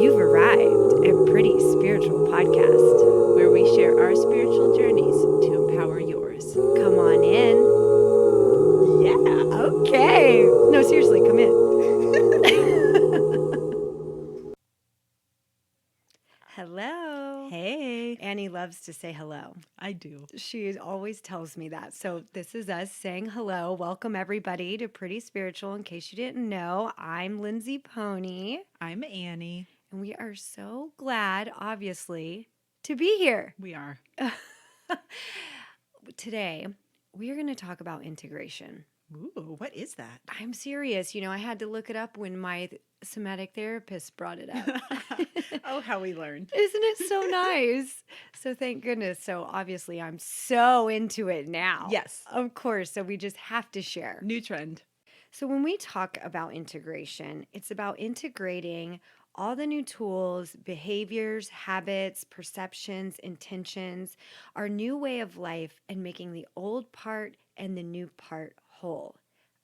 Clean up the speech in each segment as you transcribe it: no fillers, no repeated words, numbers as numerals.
You've arrived at Pretty Spiritual Podcast. where we share our spiritual journeys to empower yours. Come on in. Yeah. Okay. No, seriously, come in. Hello. Hey. Annie loves to say hello. I do. She always tells me that. So this is us saying hello. Welcome everybody to Pretty Spiritual. In case you didn't know, I'm Lindsay Pony, I'm Annie. and we are so glad, obviously, to be here. We are. Today, we are going to talk about integration. Ooh, what is that? I'm serious. You know, I had to look it up when my somatic therapist brought it up. Oh, how we learned. Isn't it so nice? So thank goodness. So obviously I'm so into it now. Yes. Of course. So we just have to share. New trend. So when we talk about integration, it's about integrating all the new tools, behaviors, habits, perceptions, intentions, our new way of life, and making the old part and the new part whole.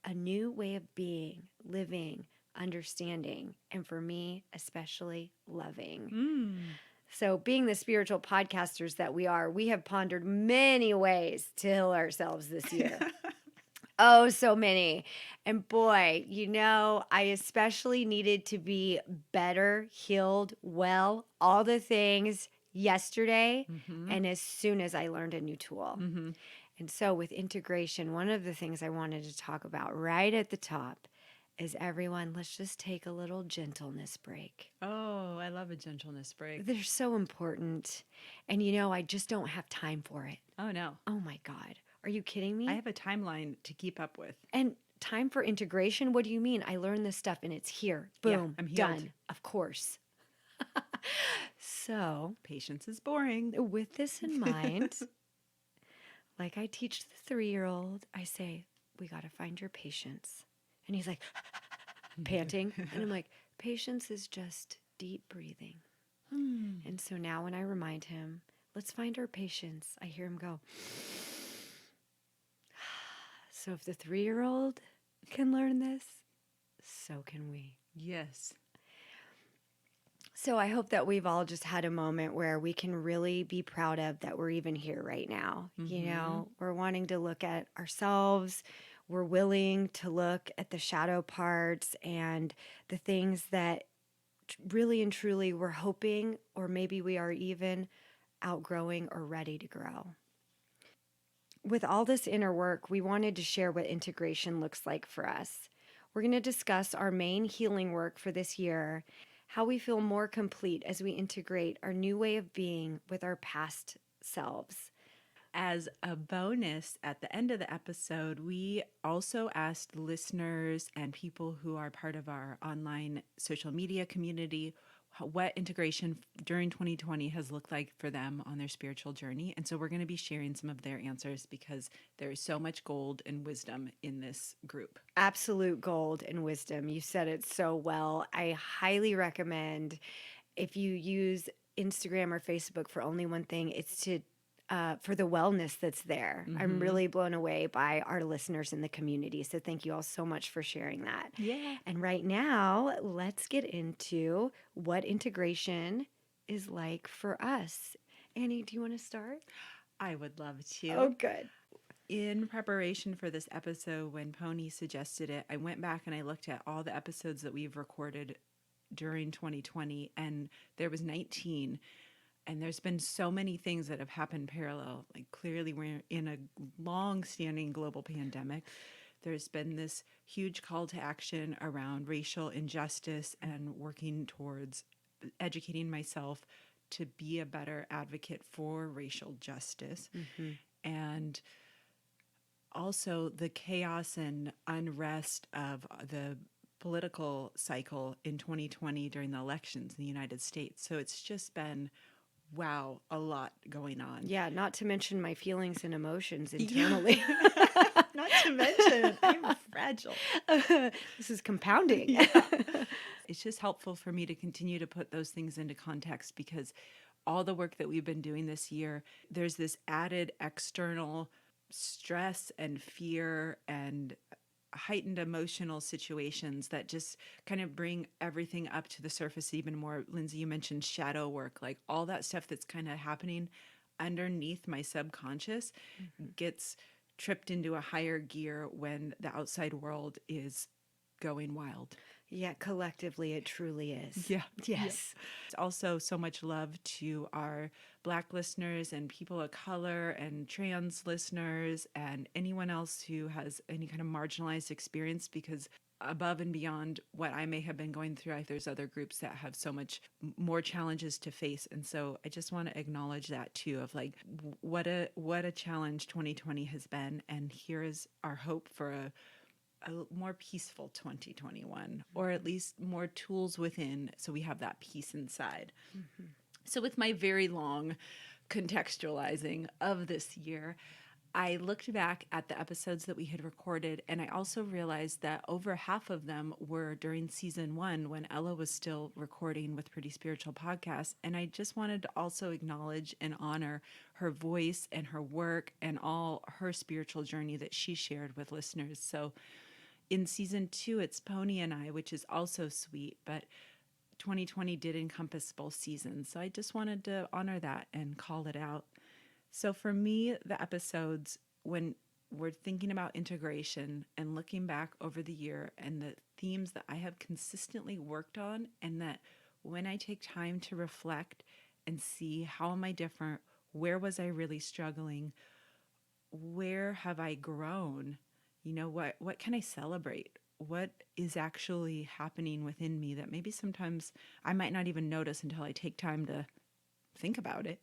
A new way of being, living, understanding, and for me, especially loving. So, being the spiritual podcasters that we are, we have pondered many ways to heal ourselves this year. Oh, so many. And boy, you know, I especially needed to be better, healed, well, all the things yesterday and as soon as I learned a new tool. And so with integration, one of the things I wanted to talk about right at the top is everyone, let's just take a little gentleness break. Oh, I love a gentleness break. They're so important. And you know, I just don't have time for it. Oh, no. Oh my God. Are you kidding me? I have a timeline to keep up with. And time for integration? What do you mean? I learned this stuff and it's here. Boom. I'm healed. Done. Of course. So, Patience is boring. with this in mind, like I teach the 3-year-old, I say, we got to find your patience. And he's like, panting. And I'm like, patience is just deep breathing. And so now when I remind him, let's find our patience, I hear him go. So if the 3-year-old can learn this, so can we. Yes. So I hope that we've all just had a moment where we can really be proud of that we're even here right now. You know, we're wanting to look at ourselves. We're willing to look at the shadow parts and the things that really and truly we're hoping, or maybe we are even outgrowing or ready to grow. With all this inner work, we wanted to share what integration looks like for us. We're going to discuss our main healing work for this year, how we feel more complete as we integrate our new way of being with our past selves. As a bonus, at the end of the episode, we also asked listeners and people who are part of our online social media community what integration during 2020 has looked like for them on their spiritual journey. And so we're going to be sharing some of their answers because there is so much gold and wisdom in this group. Absolute gold and wisdom. You said it so well. I highly recommend, if you use Instagram or Facebook for only one thing, it's to for the wellness that's there. I'm really blown away by our listeners in the community. So thank you all so much for sharing that. Yeah. And right now, let's get into what integration is like for us. Annie, do you want to start? I would love to. Oh, good. In preparation for this episode, when Pony suggested it, I went back and I looked at all the episodes that we've recorded during 2020, and there was 19. And there's been so many things that have happened parallel. Like clearly we're in a long-standing global pandemic. There's been this huge call to action around racial injustice and working towards educating myself to be a better advocate for racial justice. And also the chaos and unrest of the political cycle in 2020 during the elections in the United States. So it's just been, wow, a lot going on. Yeah, not to mention my feelings and emotions internally. Not to mention, I'm fragile. This is compounding. It's just helpful for me to continue to put those things into context because all the work that we've been doing this year, there's this added external stress and fear and heightened emotional situations that just kind of bring everything up to the surface even more. Lindsay, you mentioned shadow work, like all that stuff that's kind of happening underneath my subconscious Mhm. gets tripped into a higher gear when the outside world is going wild. Yeah, collectively, it truly is. Yeah. Yeah. Yes. Also, so much love to our Black listeners and people of color and trans listeners and anyone else who has any kind of marginalized experience, because above and beyond what I may have been going through, there's other groups that have so much more challenges to face. And so I just want to acknowledge that too, of like what a challenge 2020 has been, and here is our hope for a more peaceful 2021, or at least more tools within, so we have that peace inside. Mhm. So, with my very long contextualizing of this year, I looked back at the episodes that we had recorded, and I also realized that over half of them were during season 1 when Ella was still recording with Pretty Spiritual Podcast. And I just wanted to also acknowledge and honor her voice and her work and all her spiritual journey that she shared with listeners. So, in season 2, it's Pony and I, which is also sweet, but 2020 did encompass both seasons. So I just wanted to honor that and call it out. So for me, the episodes, when we're thinking about integration and looking back over the year and the themes that I have consistently worked on, and that when I take time to reflect and see how am I different, where was I really struggling, where have I grown? What can I celebrate? What is actually happening within me that maybe sometimes I might not even notice until I take time to think about it.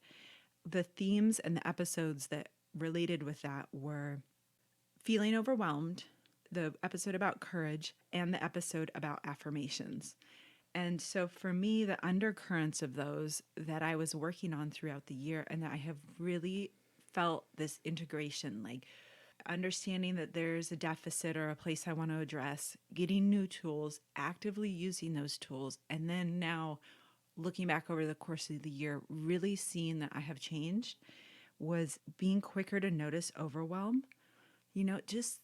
The themes and the episodes that related with that were feeling overwhelmed, the episode about courage, and the episode about affirmations. And so for me, the undercurrents of those that I was working on throughout the year, and that I have really felt this integration, like understanding that there's a deficit or a place I want to address, getting new tools, actively using those tools, and then now looking back over the course of the year, really seeing that I have changed, was being quicker to notice overwhelm. Just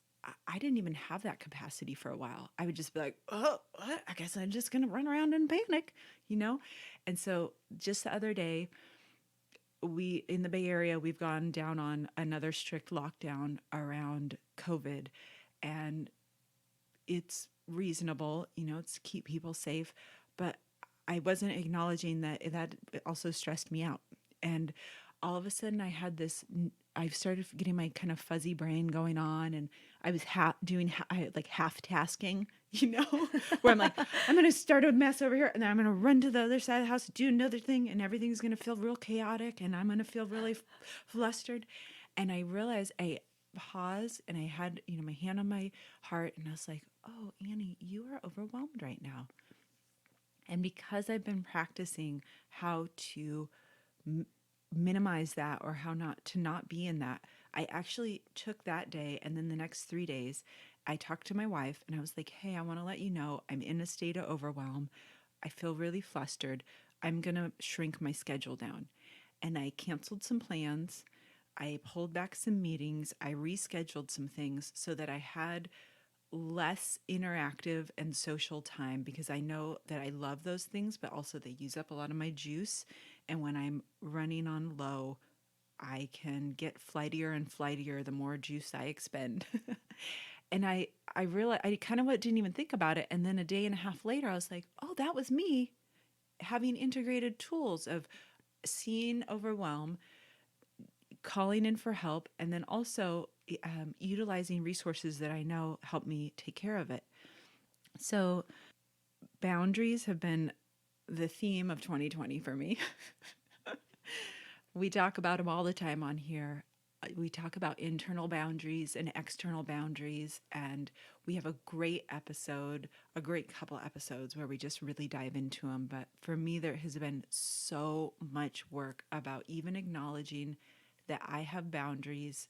I didn't even have that capacity for a while. I would just be like, oh, what? I guess I'm just going to run around and panic, you know? And so just the other day, we in the Bay Area, we've gone down on another strict lockdown around COVID, and it's reasonable, it's keep people safe, but I wasn't acknowledging that also stressed me out. And all of a sudden I started getting my kind of fuzzy brain going on, and I was like half tasking, where I'm like, I'm going to start a mess over here, and then I'm going to run to the other side of the house, do another thing, and everything's going to feel real chaotic, and I'm going to feel really flustered. And I realized I paused, and I had, my hand on my heart, and I was like, oh, Annie, you are overwhelmed right now. And because I've been practicing how to minimize that, or how not be in that, I actually took that day, and then the next 3 days, I talked to my wife and I was like, hey, I want to let you know I'm in a state of overwhelm. I feel really flustered. I'm going to shrink my schedule down. And I canceled some plans. I pulled back some meetings. I rescheduled some things so that I had less interactive and social time, because I know that I love those things, but also they use up a lot of my juice. And when I'm running on low, I can get flightier and flightier the more juice I expend. And I realized I kind of didn't even think about it. And then a day and a half later, I was like, oh, that was me having integrated tools of seeing overwhelm, calling in for help, and then also utilizing resources that I know help me take care of it. So, boundaries have been the theme of 2020 for me. We talk about them all the time on here. We talk about internal boundaries and external boundaries, and we have a great couple episodes where we just really dive into them. But for me, there has been so much work about even acknowledging that I have boundaries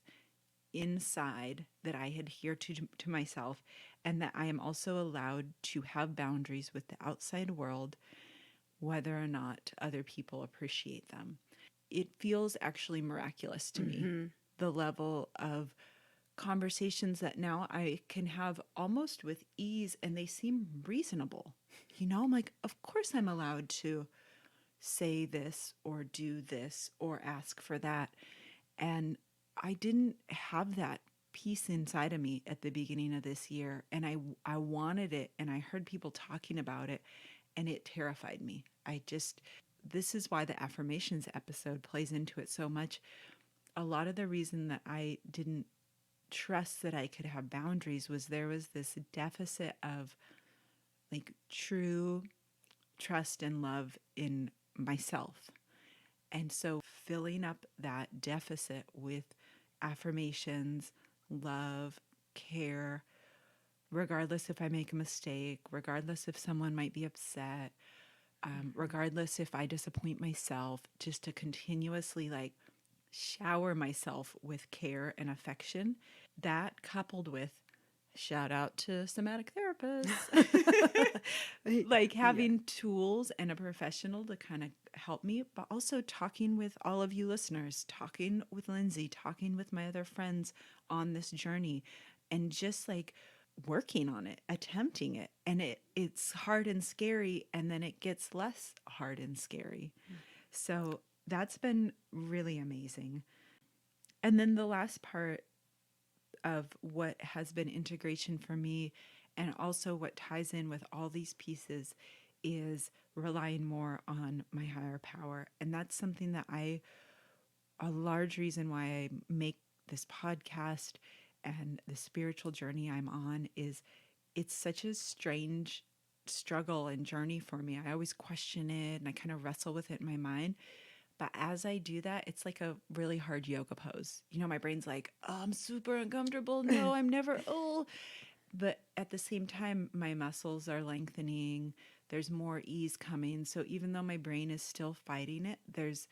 inside that I adhere to myself, and that I am also allowed to have boundaries with the outside world, whether or not other people appreciate them. It feels actually miraculous to me, Mhm. the level of conversations that now I can have almost with ease and they seem reasonable. I'm like, of course I'm allowed to say this or do this or ask for that. And I didn't have that peace inside of me at the beginning of this year. And I wanted it. And I heard people talking about it and it terrified me. This is why the affirmations episode plays into it so much. A lot of the reason that I didn't trust that I could have boundaries was there was this deficit of like true trust and love in myself. And so filling up that deficit with affirmations, love, care, regardless if I make a mistake, regardless if someone might be upset, regardless if I disappoint myself, just to continuously like shower myself with care and affection. That coupled with shout out to somatic therapists, like Yeah. having tools and a professional to kind of help me, but also talking with all of you listeners, talking with Lindsay, talking with my other friends on this journey, and just like working on it, attempting it. And it's hard and scary, and then it gets less hard and scary. So that's been really amazing. And then the last part of what has been integration for me, and also what ties in with all these pieces, is relying more on my higher power. And that's something that a large reason why I make this podcast and the spiritual journey I'm on is it's such a strange struggle and journey for me. I always question it and I kind of wrestle with it in my mind. But as I do that, it's like a really hard yoga pose. My brain's like, oh, I'm super uncomfortable. No, I'm never, oh. But at the same time, my muscles are lengthening. There's more ease coming. So even though my brain is still fighting it, there's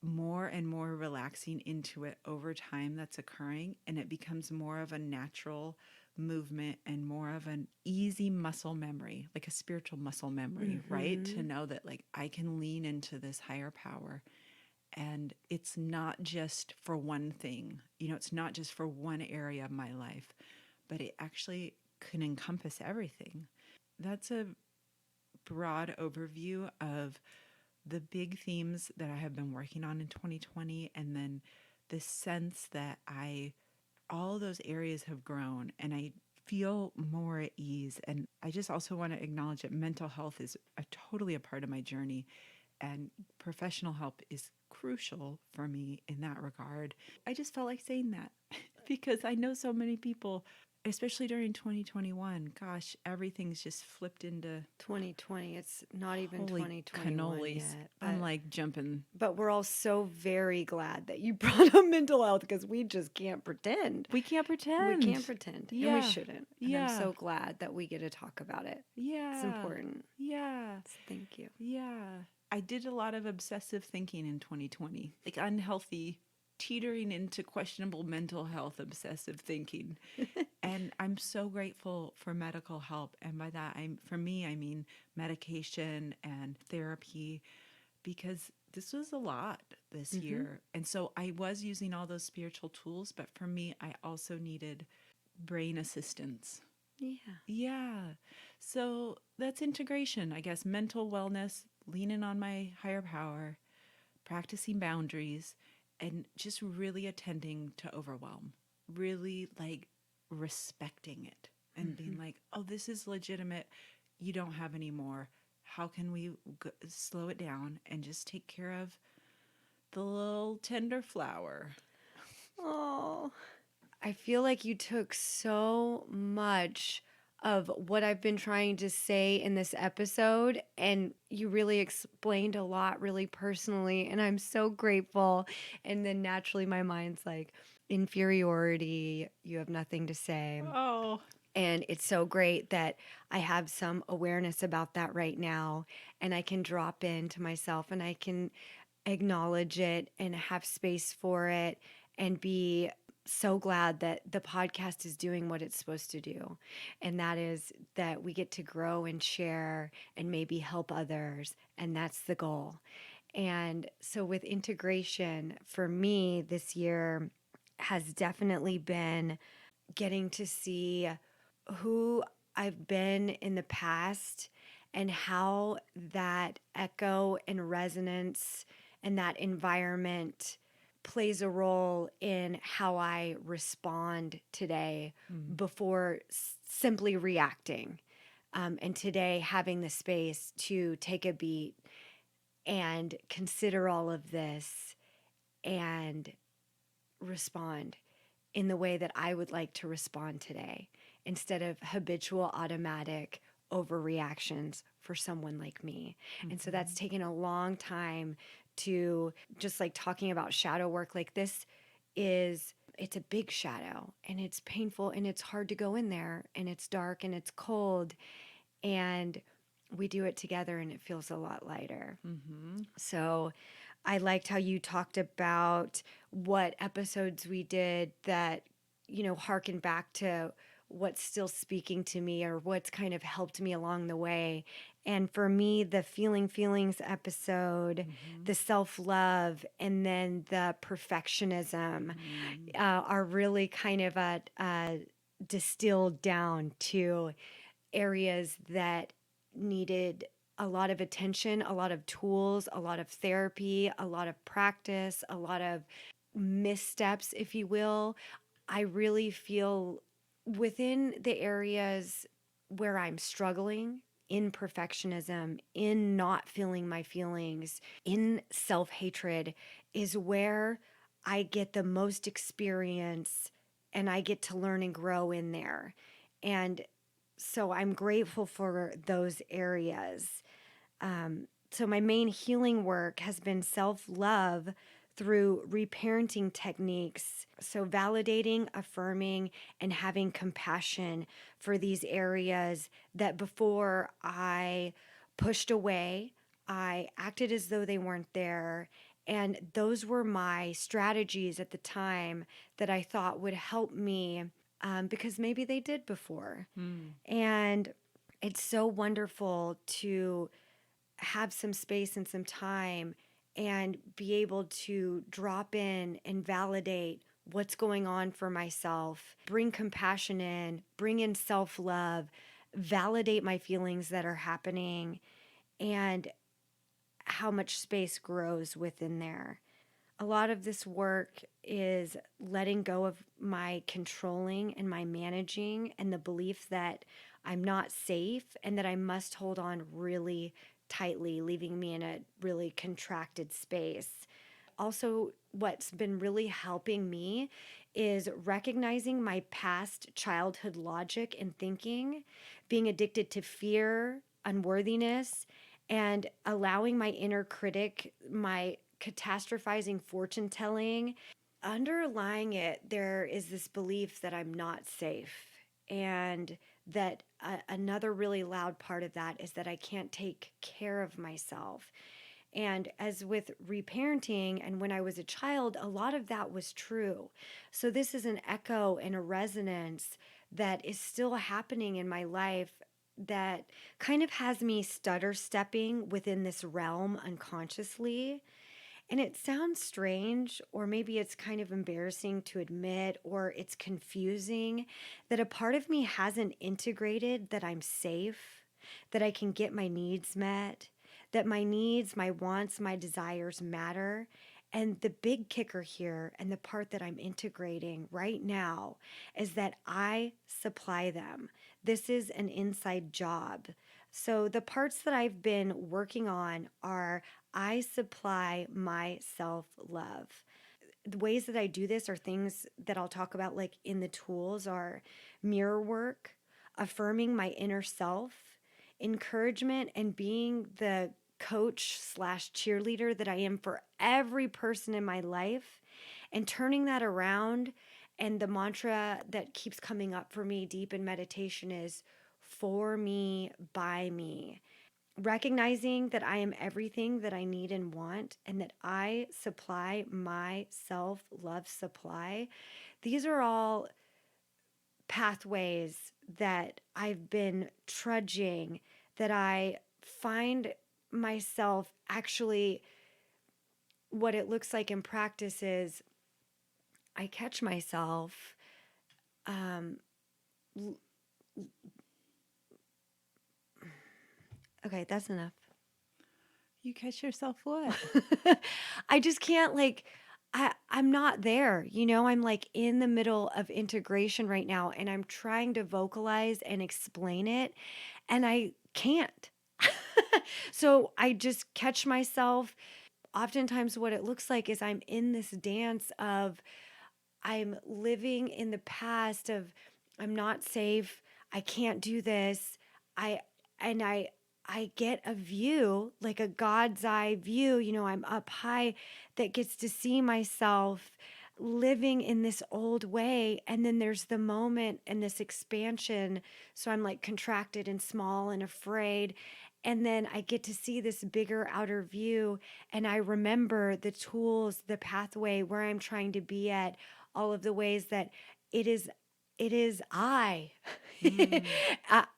more and more relaxing into it over time that's occurring. And it becomes more of a natural movement and more of an easy muscle memory, like a spiritual muscle memory, right? To Mm-hmm. know that like I can lean into this higher power and it's not just for one thing. It's not just for one area of my life, but it actually can encompass everything. That's a broad overview of the big themes that I have been working on in 2020, and then the sense that all those areas have grown and I feel more at ease. And I just also want to acknowledge that mental health is totally a part of my journey, and professional help is crucial for me in that regard. I just felt like saying that because I know so many people, especially during 2021, gosh, everything's just flipped into 2020. It's not even holy 2021 cannolis. yet, I'm but like jumping. we're all so very glad that you brought up mental health because we just can't pretend. We can't We can't pretend. pretend, and we Yeah. shouldn't. And I'm Yeah. so glad that we get to talk about it. It's Yeah. important. Yeah. So thank you. Yeah. I did a lot of obsessive thinking in 2020, like unhealthy, teetering into questionable mental health, obsessive thinking. And I'm so grateful for medical help. And by that, for me, I mean medication and therapy, because this was a lot this Mm-hmm. year. And so I was using all those spiritual tools, but for me, I also needed brain assistance. Yeah. Yeah. So that's integration, I guess, mental wellness, leaning on my higher power, practicing boundaries, and just really attending to overwhelm, really like respecting it and Mm-hmm. being like, oh, this is legitimate. You don't have any more. How can we slow it down and just take care of the little tender flower? Oh, I feel like you took so much of what I've been trying to say in this episode, and you really explained a lot really personally, and I'm so grateful. And then naturally, my mind's like, inferiority, you have nothing to say. Oh, And it's so great that I have some awareness about that right now, and I can drop into myself and I can acknowledge it and have space for it and be so glad that the podcast is doing what it's supposed to do. And that is that we get to grow and share and maybe help others. And that's the goal. And so, with integration, for me this year, has definitely been getting to see who I've been in the past and how that echo and resonance and that environment plays a role in how I respond today Mm. before simply reacting. And today, having the space to take a beat and consider all of this and respond in the way that I would like to respond today instead of habitual automatic overreactions for someone like me. And so that's Mm-hmm. taken a long time to just like talking about shadow work like this is it's a big shadow and it's painful and it's hard to go in there and it's dark and it's cold and we do it together and it feels a lot lighter. Mm-hmm. So I liked how you talked about what episodes we did that, harken back to what's still speaking to me or what's kind of helped me along the way. And for me, the Feeling Feelings episode, Mm-hmm. the self love, and then the perfectionism Mm-hmm. are really kind of a distilled down to areas that needed a lot of attention, a lot of tools, a lot of therapy, a lot of practice, a lot of missteps, if you will. I really feel within the areas where I'm struggling in perfectionism, in not feeling my feelings, in self hatred, is where I get the most experience and I get to learn and grow in there. And so I'm grateful for those areas. So my main healing work has been self love through reparenting techniques. So validating, affirming, and having compassion for these areas that before I pushed away, I acted as though they weren't there. And those were my strategies at the time that I thought would help me because maybe they did before. Mm. And it's so wonderful to have some space and some time and be able to drop in and validate what's going on for myself, bring compassion in, bring in self love, validate my feelings that are happening, and how much space grows within there. A lot of this work is letting go of my controlling and my managing and the belief that I'm not safe and that I must hold on really tightly, leaving me in a really contracted space. Also, what's been really helping me is recognizing my past childhood logic and thinking, being addicted to fear, unworthiness, and allowing my inner critic, my catastrophizing fortune telling. Underlying it, there is this belief that I'm not safe. And that another really loud part of that is that I can't take care of myself. And as with reparenting, and when I was a child, a lot of that was true. So, this is an echo and a resonance that is still happening in my life that kind of has me stutter stepping within this realm unconsciously. And it sounds strange, or maybe it's kind of embarrassing to admit, or it's confusing that a part of me hasn't integrated that I'm safe, that I can get my needs met, that my needs, my wants, my desires matter. And the big kicker here, and the part that I'm integrating right now, is that I supply them. This is an inside job. So, the parts that I've been working on are I supply my self love. The ways that I do this are things that I'll talk about, like in the tools, are mirror work, affirming my inner self, encouragement, and being the coach slash cheerleader that I am for every person in my life, and turning that around. And the mantra that keeps coming up for me deep in meditation is for me, by me, recognizing that I am everything that I need and want, and that I supply my self love supply. These are all pathways that I've been trudging, that I find myself actually, what it looks like in practice is I catch myself. Um, okay, that's enough. You catch yourself what? I just can't like I'm not there. I'm like in the middle of integration right now and I'm trying to vocalize and explain it and I can't. So I just catch myself. Oftentimes what it looks like is I'm in this dance of I'm living in the past of I'm not safe. I can't do this. I and I get a view, like a God's eye view, I'm up high that gets to see myself living in this old way and then there's the moment and this expansion, so I'm like contracted and small and afraid, and then I get to see this bigger outer view and I remember the tools, the pathway where I'm trying to be at, all of the ways that it is it is I. Mm.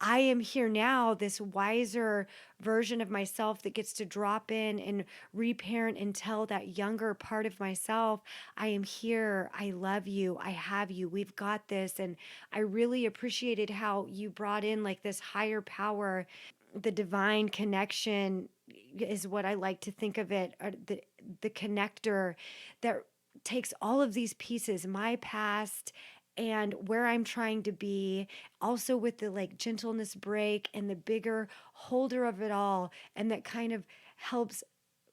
I am here now, this wiser version of myself that gets to drop in and reparent and tell that younger part of myself, I am here. I love you. I have you. We've got this. And I really appreciated how you brought in like this higher power, the divine connection is what I like to think of it, or the connector that takes all of these pieces, my past and where I'm trying to be, also with the like gentleness break and the bigger holder of it all, and that kind of helps.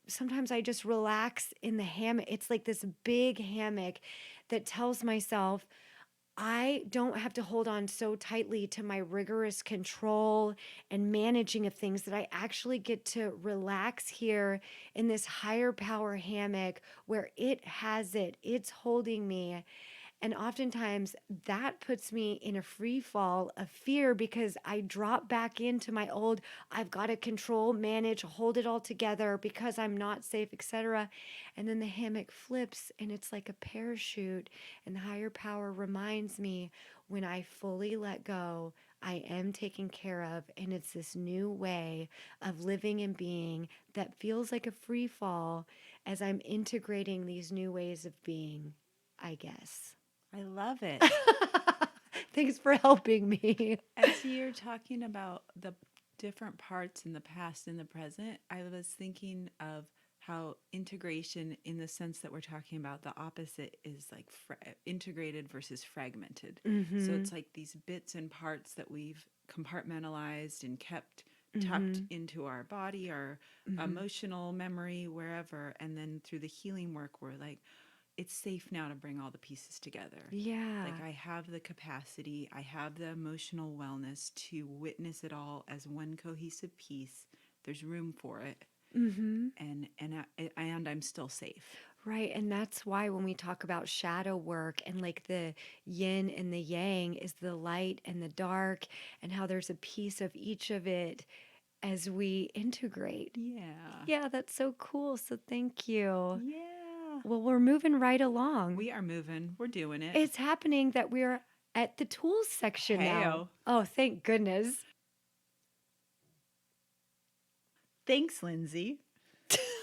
Sometimes I just relax in the hammock. It's like this big hammock that tells myself I don't have to hold on so tightly to my rigorous control and managing of things, that I actually get to relax here in this higher power hammock where it has it. It's holding me. And oftentimes that puts me in a free fall of fear because I drop back into my old, I've got to control, manage, hold it all together because I'm not safe, etc. And then the hammock flips and it's like a parachute. And the higher power reminds me when I fully let go, I am taken care of. And it's this new way of living and being that feels like a free fall as I'm integrating these new ways of being, I guess. I love it. Thanks for helping me. As you're talking about the different parts in the past and the present, I was thinking of how integration, in the sense that we're talking about, the opposite is like integrated versus fragmented. So Mm-hmm. it's like these bits and parts that we've compartmentalized and kept tucked Mm-hmm. into our body, our Mm-hmm. emotional memory, wherever. And then through the healing work, we're like, it's safe now to bring all the pieces together. Like, Yeah. I have the capacity, I have the emotional wellness to witness it all as one cohesive piece. There's room for it, Mm-hmm. and I'm still safe. Right. And that's why when we talk about shadow work and like the yin and the yang is the light and the dark, and how there's a piece of each of it as we integrate. Yeah. Yeah, that's so cool. So thank you. Yeah. Well, we're moving right along. We are moving. We're doing it. It's happening that we're at the tools section now. Heyo. Oh, thank goodness. Thanks, Lindsay.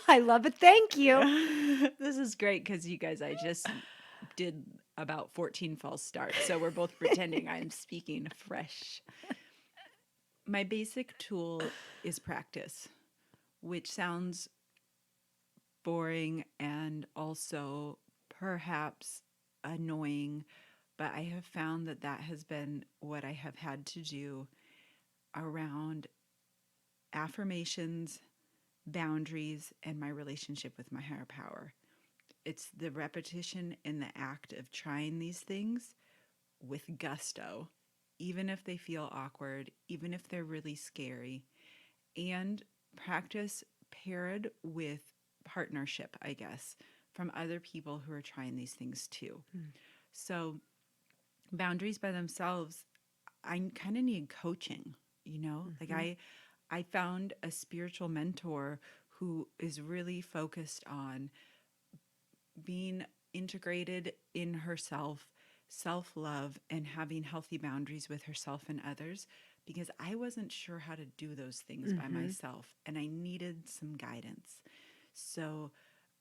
I love it. Thank you. This is great because you guys, I just did about 14 false starts. So we're both pretending I'm speaking fresh. My basic tool is practice, which sounds boring and also perhaps annoying, but I have found that that has been what I have had to do around affirmations, boundaries, and my relationship with my higher power. It's the repetition and the act of trying these things with gusto, even if they feel awkward, even if they're really scary, and practice paired with partnership, I guess, from other people who are trying these things too. So, boundaries by themselves, I kind of need coaching, you know? Like, Mm-hmm. I found a spiritual mentor who is really focused on being integrated in herself, self love, and having healthy boundaries with herself and others, because I wasn't sure how to do those things by Mm-hmm. myself and I needed some guidance. So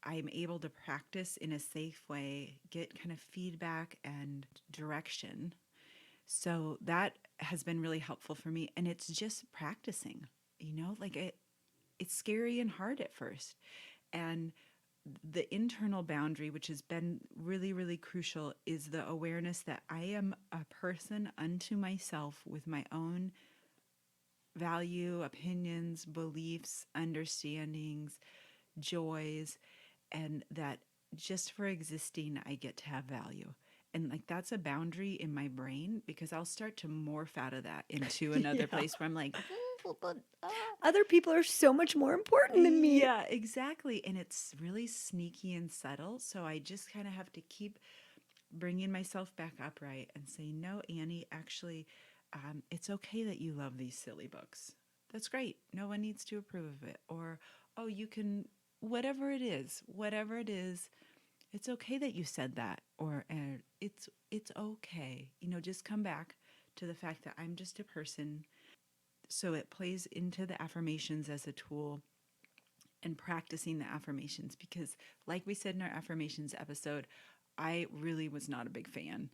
I'm able to practice in a safe way, get kind of feedback and direction. So that has been really helpful for me. And it's just practicing, like it's scary and hard at first. And the internal boundary, which has been really, really crucial, is the awareness that I am a person unto myself with my own value, opinions, beliefs, understandings, joys, and that just for existing, I get to have value. And like that's a boundary in my brain because I'll start to morph out of that into another Yeah. place where I'm like, Other people are so much more important than me. yeah, exactly. And it's really sneaky and subtle. So I just kind of have to keep bringing myself back upright and say, no, Annie, actually, it's okay that you love these silly books. That's great. No one needs to approve of it. Or, oh, you can, whatever it is, it's okay that you said that. Or it's okay. Just come back to the fact that I'm just a person. So it plays into the affirmations as a tool and practicing the affirmations because, like we said in our affirmations episode, I really was not a big fan.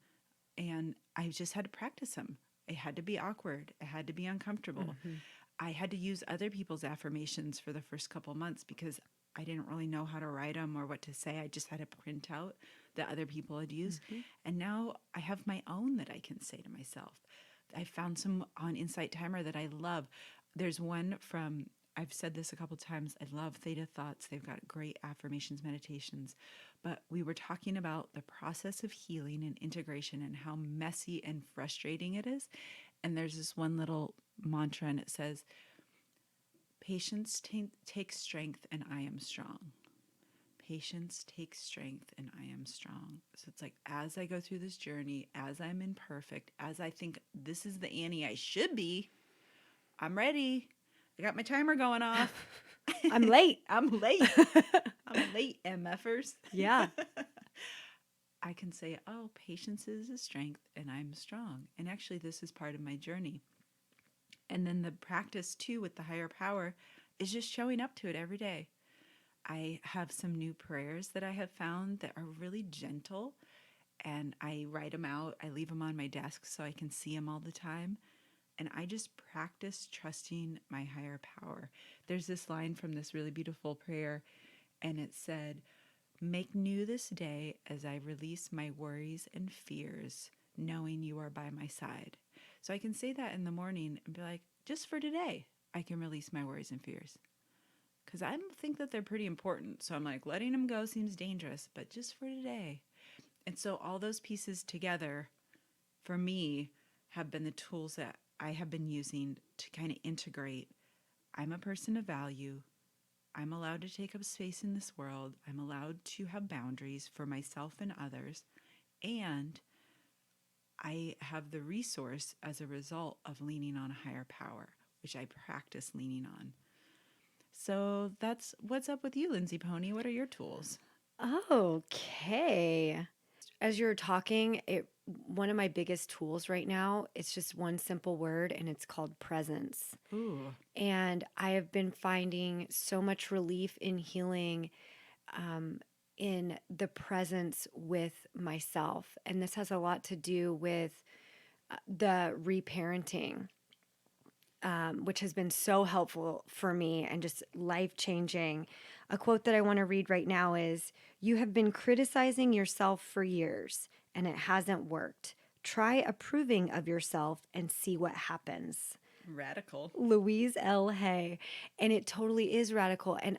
And I just had to practice them. It had to be awkward, it had to be uncomfortable. Mm-hmm. I had to use other people's affirmations for the first couple months because I didn't really know how to write them or what to say. I just had a printout that other people had used. Mm-hmm. And now I have my own that I can say to myself. I found some on Insight Timer that I love. There's one from, I've said this a couple times, I love Theta Thoughts. They've got great affirmations, meditations. But we were talking about the process of healing and integration and how messy and frustrating it is. And there's this one little mantra, and it says, patience takes strength, and I am strong. Patience takes strength, and I am strong. So it's like, as I go through this journey, as I'm imperfect, as I think this is the Annie I should be, I'm ready. I got my timer going off. I'm late. I'm late. I'm late, MFers. Yeah. I can say, oh, patience is a strength and I'm strong. And actually, this is part of my journey. And then the practice too with the higher power is just showing up to it every day. I have some new prayers that I have found that are really gentle, and I write them out. I leave them on my desk so I can see them all the time. And I just practice trusting my higher power. There's this line from this really beautiful prayer, and it said, make new this day as I release my worries and fears, knowing you are by my side. So I can say that in the morning and be like, just for today, I can release my worries and fears. Because I think that they're pretty important. So I'm like, letting them go seems dangerous, but just for today. And so all those pieces together, for me, have been the tools that I have been using to kind of integrate. I'm a person of value. I'm allowed to take up space in this world. I'm allowed to have boundaries for myself and others. And I have the resource as a result of leaning on a higher power, which I practice leaning on. So that's what's up with you, Lindsay Pony. What are your tools? Okay. As you're talking, one of my biggest tools right now, it's just one simple word and it's called presence. Ooh. And I have been finding so much relief in healing in the presence with myself. And this has a lot to do with the reparenting, which has been so helpful for me and just life changing. A quote that I want to read right now is, you have been criticizing yourself for years and it hasn't worked. Try approving of yourself and see what happens. Radical. Louise L. Hay. And it totally is radical. And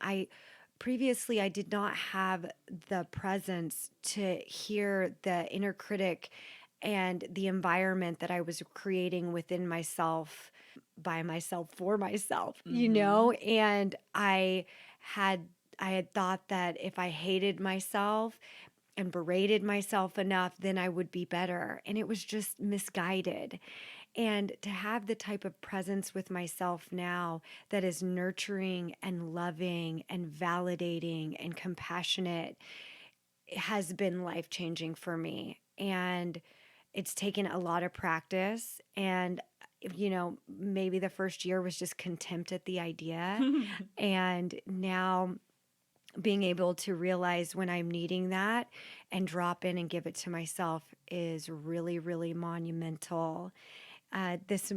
previously I did not have the presence to hear the inner critic and the environment that I was creating within myself, by myself, for myself, Mm-hmm. and had I had thought that if I hated myself and berated myself enough, then I would be better. And it was just misguided. And to have the type of presence with myself now that is nurturing and loving and validating and compassionate has been life changing for me. And it's taken a lot of practice. And, maybe the first year was just contempt at the idea. And now being able to realize when I'm needing that and drop in and give it to myself is really, really monumental. This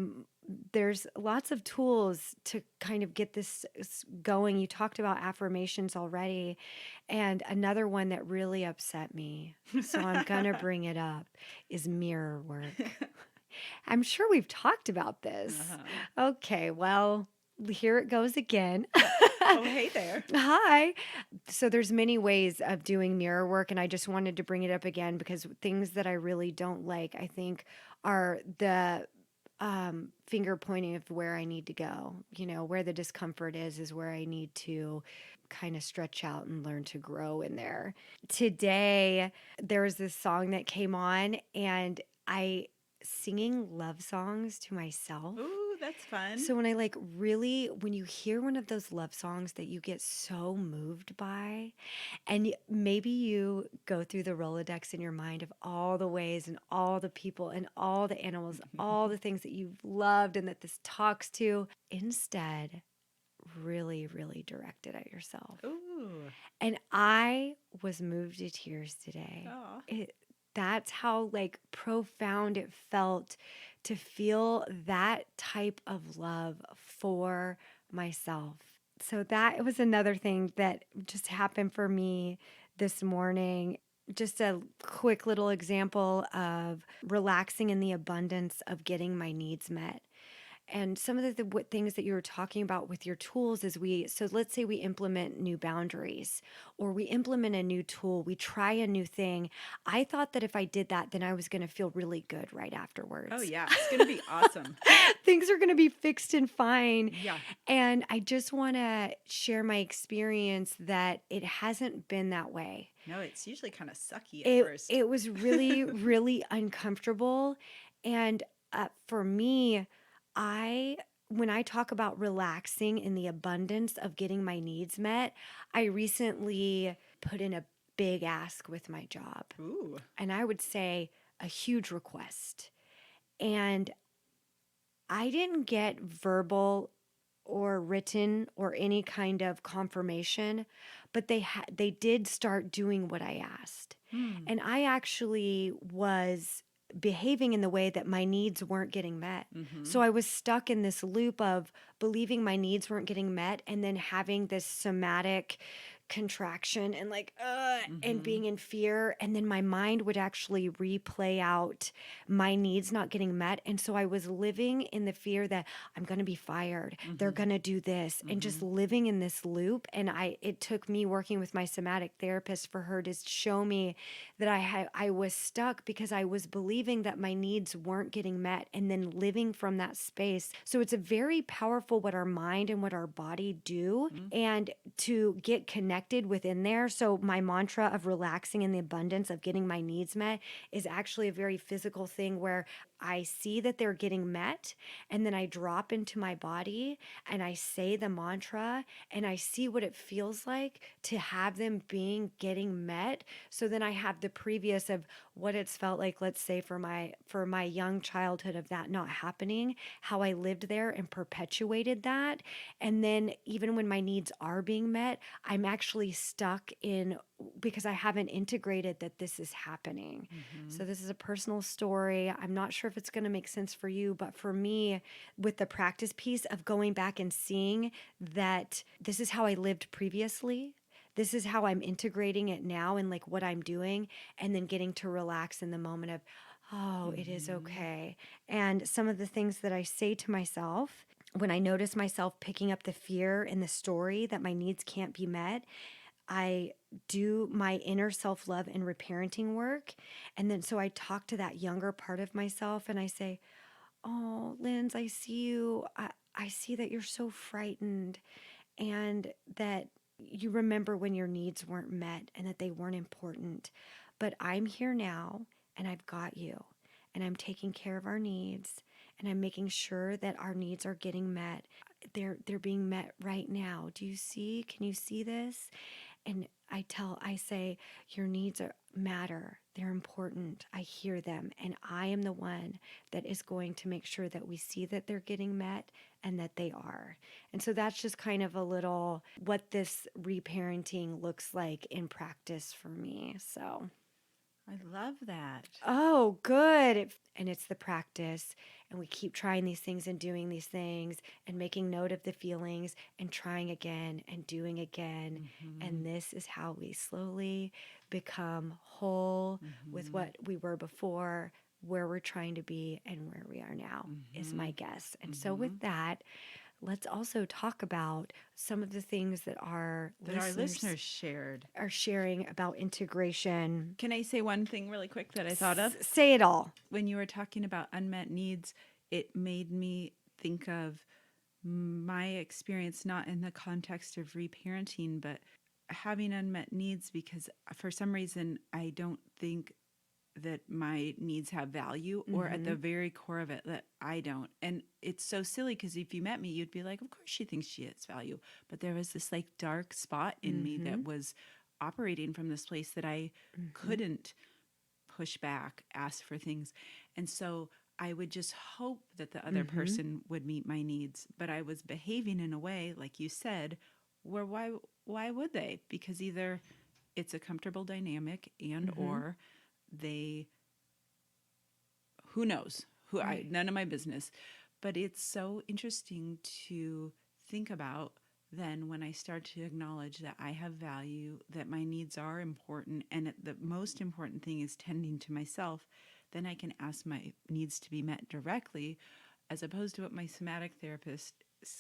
There's lots of tools to kind of get this going. You talked about affirmations already, and another one that really upset me, so I'm gonna bring it up, is mirror work. I'm sure we've talked about this. Uh-huh. Okay, well, here it goes again. Oh, hey there. Hi. So there's many ways of doing mirror work, and I just wanted to bring it up again because things that I really don't like, I think, are the finger pointing of where I need to go. Where the discomfort is where I need to kind of stretch out and learn to grow in there. Today, there was this song that came on, and I singing love songs to myself. Ooh, that's fun. So when I like really, when you hear one of those love songs that you get so moved by, and maybe you go through the Rolodex in your mind of all the ways and all the people and all the animals, all the things that you've loved and that this talks to, instead, really, really direct it at yourself. Ooh. And I was moved to tears today. Oh. That's how like profound it felt to feel that type of love for myself. So that was another thing that just happened for me this morning. Just a quick little example of relaxing in the abundance of getting my needs met. And some of the things that you were talking about with your tools is so let's say we implement new boundaries or we implement a new tool, we try a new thing. I thought that if I did that, then I was going to feel really good right Oh, afterwards. yeah. It's going to be awesome. Things are going to be fixed and fine. Yeah. And I just want to share my experience that it hasn't been that way. No, it's usually kind of sucky at It first. it was really really uncomfortable, and for me, I when I talk about relaxing in the abundance of getting my needs met, I recently put in a big ask with my job, Ooh. and I would say a huge request. And I didn't get verbal or written or any kind of confirmation, but they did start doing what I asked. Hmm. And I actually was behaving in the way that my needs weren't getting met. Mm-hmm. So I was stuck in this loop of believing my needs weren't getting met and then having this somatic contraction and like and Mm-hmm. being in fear, and then my mind would actually replay out my needs not getting met, and so I was living in the fear that I'm going to be fired, they're Mm-hmm. going to do this, and Mm-hmm. just living in this loop. And it took me working with my somatic therapist for her to show me that I was stuck because I was believing that my needs weren't getting met and then living from that space. So it's a very powerful what our mind and what our body do, Mm-hmm. and to get connected within there. So my mantra of relaxing in the abundance of getting my needs met is actually a very physical thing where I see that they're getting met, and then I drop into my body and I say the mantra and I see what it feels like to have them getting met. So then I have the previous of what it's felt like, let's say for my young childhood of that not happening, how I lived there and perpetuated that. And then even when my needs are being met, I'm actually stuck in because I haven't integrated that this is happening. Mm-hmm. So this is a personal story. I'm not sure if it's going to make sense for you, but for me, with the practice piece of going back and seeing that this is how I lived previously, this is how I'm integrating it now and like what I'm doing, and then getting to relax in the moment of, oh, it is Mm-hmm. okay. And some of the things that I say to myself when I notice myself picking up the fear in the story that my needs can't be met, I do my inner self love and reparenting work. And then so I talk to that younger part of myself and I say, oh, Linz, I see you. I see that you're so frightened and that you remember when your needs weren't met and that they weren't important. But I'm here now and I've got you, and I'm taking care of our needs, and I'm making sure that our needs are getting met. They're being met right now. Do you see? Can you see this? And I say, your needs matter. They're important. I hear them. And I am the one that is going to make sure that we see that they're getting met and that they are. And so that's just kind of a little what this reparenting looks like in practice for me. So. I love that. Oh, good. And it's the practice. And we keep trying these things and doing these things and making note of the feelings and trying again and doing again. Mm-hmm. And this is how we slowly become whole with Mm-hmm. what we were before, where we're trying to be, and where we are now, is Mm-hmm. my guess. And so, Mm-hmm. with that, let's also talk about some of the things that our That our listeners listeners shared. are sharing about integration. Can I say one thing really quick that I thought of? Say it all. When you were talking about unmet needs, it made me think of my experience, not in the context of reparenting, but having unmet needs, because for some reason I don't think that my needs have value, or at the Mm-hmm. very core of it that I don't. And it's so silly because if you met me, you'd be like, of course she thinks she has value. But there was this like dark spot in me Mm-hmm. that was operating from this place that I Mm-hmm. couldn't push back, ask for things. And so I would just hope that the other Mm-hmm. person would meet my needs, but I was behaving in a way, like you said, where why would they? Because either it's a comfortable dynamic, and Mm-hmm. or they, who knows, who I, Right. none of my business. But it's so interesting to think about then when I start to acknowledge that I have value, that my needs are important, and the most important thing is tending to myself, then I can ask my needs to be met directly, as opposed to what my somatic therapist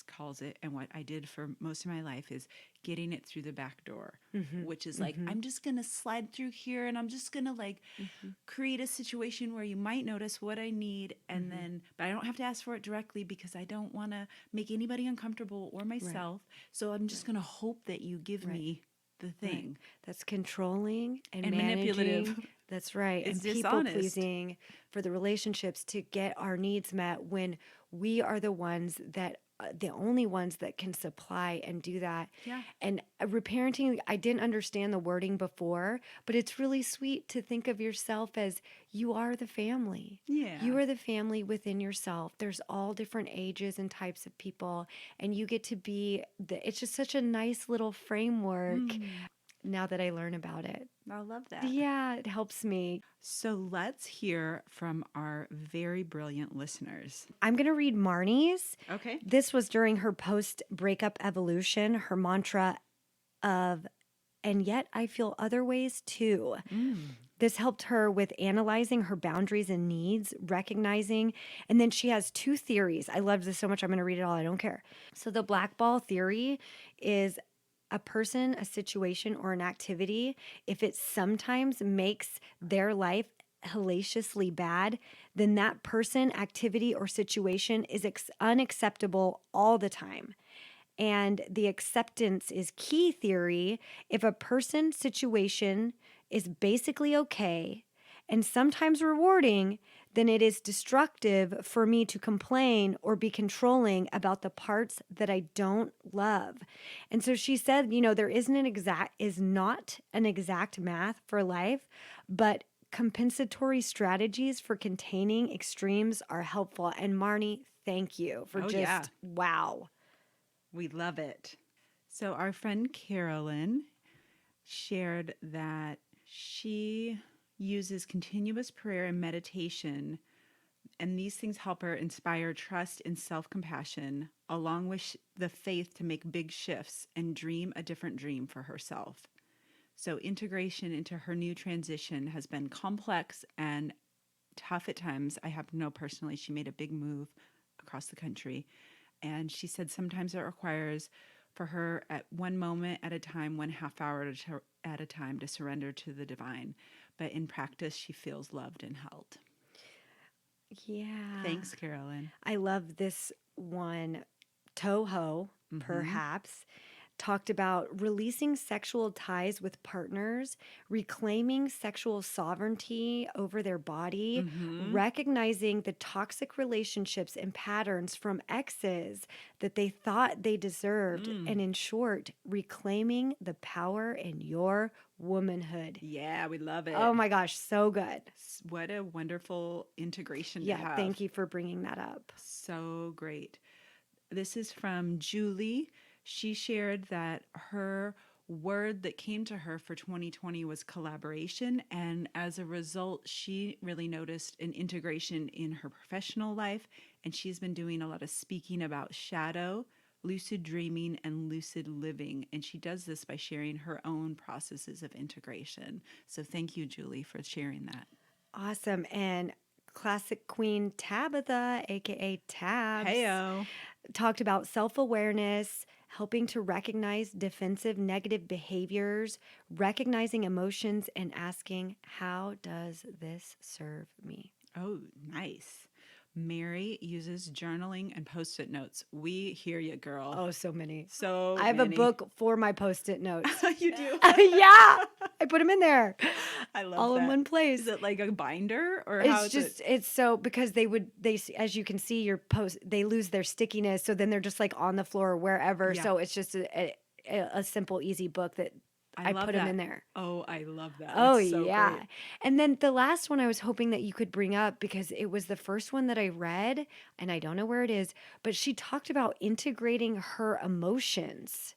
calls it, and what I did for most of my life is getting it through the back door, Mm-hmm. which is like, Mm-hmm. I'm just going to slide through here and I'm just going to like Mm-hmm. create a situation where you might notice what I need, and Mm-hmm. then, but I don't have to ask for it directly because I don't want to make anybody uncomfortable or Right. myself. So I'm just Right. going to hope that you give Right. me the Right. thing. That's controlling and And manipulative. managing. That's right. It's And people dishonest. pleasing for the relationships to get our needs met when we are the ones that, the only ones that can supply and do that. Yeah. And reparenting, I didn't understand the wording before, but it's really sweet to think of yourself as you are the family. You Yeah. are the family within yourself. There's all different ages and types of people, and you get to be it's just such a nice little framework Mm, now that I learn about it. I love that. Yeah, it helps me. So let's hear from our very brilliant listeners. I'm going to read Marnie's. Okay. This was during her post breakup evolution, her mantra of, and yet I feel other ways too. Mm. This helped her with analyzing her boundaries and needs, recognizing, and then she has two theories. I love this so much. I'm going to read it all. I don't care. So, the black ball theory is a person, a situation, or an activity, if it sometimes makes their life hellaciously bad, then that person, activity, or situation is unacceptable all the time. And the acceptance is key theory. If a person, situation is basically okay and sometimes rewarding, then it is destructive for me to complain or be controlling about the parts that I don't love. And so she said, there is not an exact math for life, but compensatory strategies for containing extremes are helpful. And Marnie, thank you for Oh, yeah. just wow. We love it. So, our friend Carolyn shared that she uses continuous prayer and meditation, and these things help her inspire trust and self compassion, along with the faith to make big shifts and dream a different dream for herself. So, integration into her new transition has been complex and tough at times. I happen to know personally she made a big move across the country. And she said sometimes it requires for her at one moment at a time, 1/2 hour at a time to surrender to the divine. But in practice, she feels loved and held. Yeah. Thanks, Carolyn. I love this one. Toho, Mm-hmm. perhaps. talked about releasing sexual ties with partners, reclaiming sexual sovereignty over their body, Mm-hmm. recognizing the toxic relationships and patterns from exes that they thought they deserved, Mm. and in short, reclaiming the power in your womanhood. Yeah, we love Oh it. my gosh, so good. What a wonderful integration to Yeah, have. thank you for bringing that up. So great. This is from Julie. She shared that her word that came to her for 2020 was collaboration. And as a result, she really noticed an integration in her professional life. And she's been doing a lot of speaking about shadow, lucid dreaming, and lucid living. And she does this by sharing her own processes of integration. So thank you, Julie, for sharing that. Awesome. And classic queen Tabitha, aka Tabs, Heyo. talked about self awareness, helping to recognize defensive negative behaviors, recognizing emotions, and asking, how does this serve me? Oh, nice. Mary uses journaling and post it notes. We hear you, girl. Oh, so many. So I have a many. book for my post it notes. You do? Yeah, I put them in there I love all in that. one Is place. it like a binder or how It's is it? just, it's so, because as you can see, your post, they lose their stickiness. So then they're just like on the floor or wherever. Yeah, So it's just a simple, easy book that I I put love them in that. there. Oh, I love that. Oh, That's so yeah. great. And then the last one I was hoping that you could bring up because it was the first one that I read and I don't know where it is, but she talked about integrating her emotions.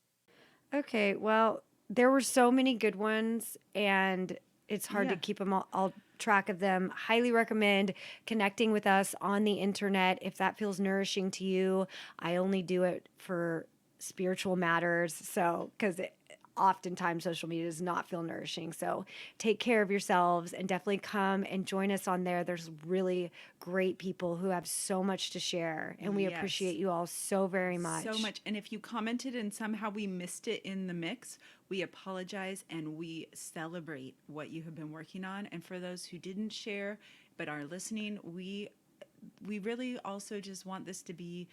Okay, well, there were so many good ones and it's hard to Yeah. keep them all track of them. Highly recommend connecting with us on the internet if that feels nourishing to you. I only do it for spiritual matters, so because oftentimes social media does not feel nourishing. So take care of yourselves and definitely come and join us on there. There's really great people who have so much to share, and we appreciate Yes. you all so very So much. much. And if you commented and somehow we missed it in the mix, we apologize and we celebrate what you have been working on. And for those who didn't share but are listening, we really also just want this to be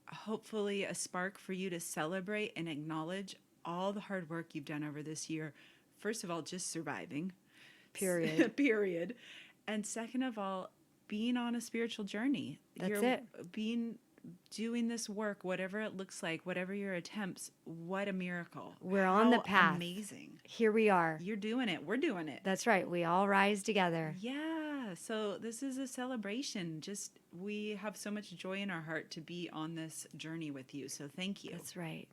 hopefully a spark for you to celebrate and acknowledge all the hard work you've done over this year. First of all, just surviving, Period. period. And second of all, being on a spiritual journey. That's You're it. being doing this work, whatever it looks like, whatever your attempts, what a miracle. We're on the How path. amazing. Here we are. You're doing it. We're doing it. That's right. We all rise together. Yeah. So this is a celebration. Just we have so much joy in our heart to be on this journey with you. So thank you. That's right.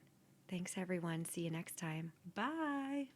Thanks, everyone. See you next time. Bye.